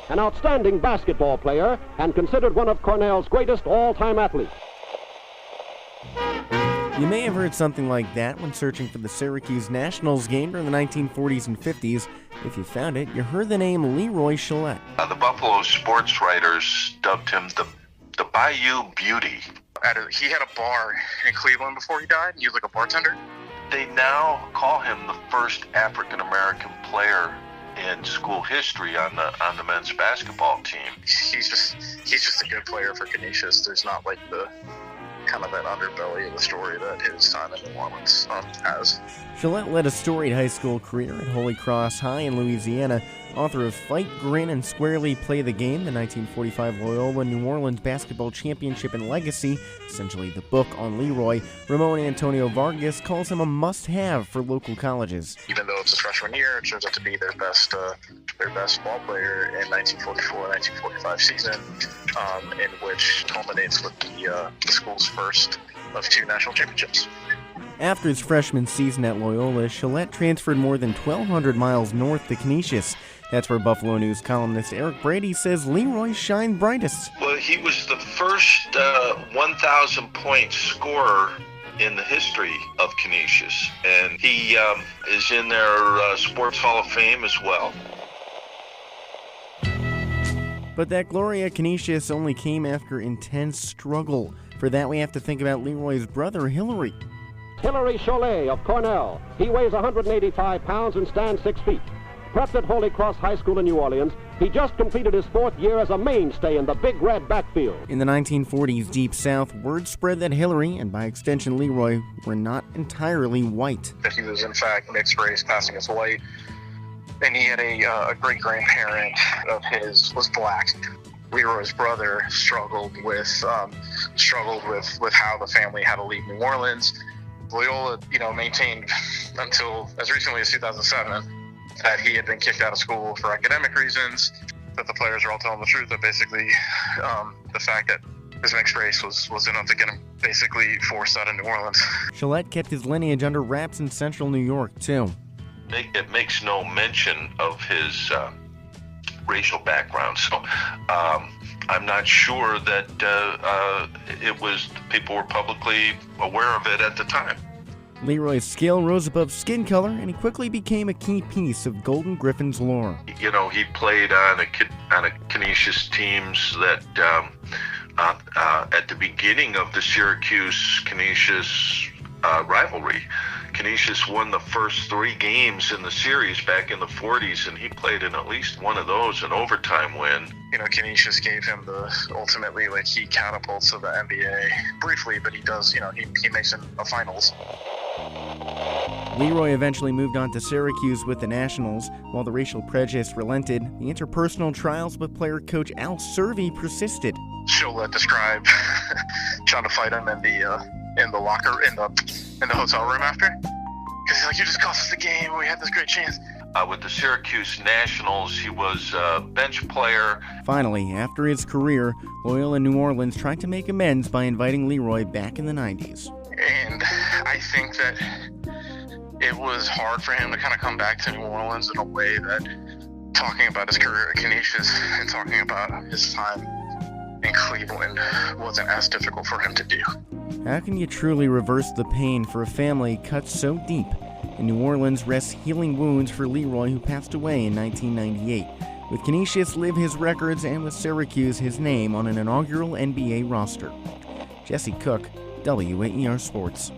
an outstanding basketball player and considered one of Cornell's greatest all-time athletes. You may have heard something like that when searching for the Syracuse Nationals game during the 1940s and 50s. If you found it, you heard the name Leroy Chollet. The Buffalo sports writers dubbed him the Bayou Beauty. He had a bar in Cleveland before he died. He was like a bartender. They now call him the first African-American player in school history on the men's basketball team. He's just a good player for Canisius. There's not like the kind of that underbelly of the story that his time in New Orleans has. Chollet led a storied high school career at Holy Cross High in Louisiana. Author of Fight, Grin, and Squarely Play the Game, the 1945 Loyola New Orleans Basketball Championship and Legacy, essentially the book on Leroy, Ramon Antonio Vargas calls him a must-have for local colleges. Even though it's a freshman year, it turns out to be their best ball player in 1944-1945 season, in which culminates with the school's first of 2 national championships. After his freshman season at Loyola, Chollet transferred more than 1,200 miles north to Canisius. That's where Buffalo News columnist Eric Brady says Leroy shined brightest. Well, he was the first 1,000-point scorer in the history of Canisius, and he is in their Sports Hall of Fame as well. But that glory at Canisius only came after intense struggle. For that, we have to think about Leroy's brother, Leroy Chollet of Cornell. He weighs 185 pounds and stands 6 feet. Prepped at Holy Cross High School in New Orleans, he just completed his 4th year as a mainstay in the Big Red backfield. In the 1940s Deep South, word spread that Hillary, and by extension Leroy, were not entirely white. That he was in fact mixed race, passing as white, and he had a great-grandparent of his was black. Leroy's brother struggled with how the family had to leave New Orleans. Loyola, maintained until as recently as 2007 that he had been kicked out of school for academic reasons, that the players are all telling the truth, that basically the fact that his mixed race was enough to get him basically forced out of New Orleans. Chollet kept his lineage under wraps in central New York, too. It makes no mention of his racial background, so I'm not sure that people were publicly aware of it at the time. Leroy's skill rose above skin color, and he quickly became a key piece of Golden Griffin's lore. He played on a Canisius teams that at the beginning of the Syracuse-Canisius rivalry, Canisius won the first 3 games in the series back in the 40s, and he played in at least one of those, an overtime win. Canisius gave him ultimately he catapults to the NBA briefly, but he does, he makes it a finals. Leroy eventually moved on to Syracuse with the Nationals. While the racial prejudice relented, the interpersonal trials with player-coach Al Servey persisted. Chollet described trying to fight him in the locker in the hotel room after, because he's like, "You just cost us the game. We had this great chance." With the Syracuse Nationals, he was a bench player. Finally, after his career, Loyola New Orleans tried to make amends by inviting Leroy back in the 90s. And I think that it was hard for him to kind of come back to New Orleans in a way that, talking about his career at Canisius and talking about his time in Cleveland, wasn't as difficult for him to do. How can you truly reverse the pain for a family cut so deep? In New Orleans rests healing wounds for Leroy, who passed away in 1998. With Canisius live his records, and with Syracuse his name on an inaugural NBA roster. Jesse Cook, WAER Sports.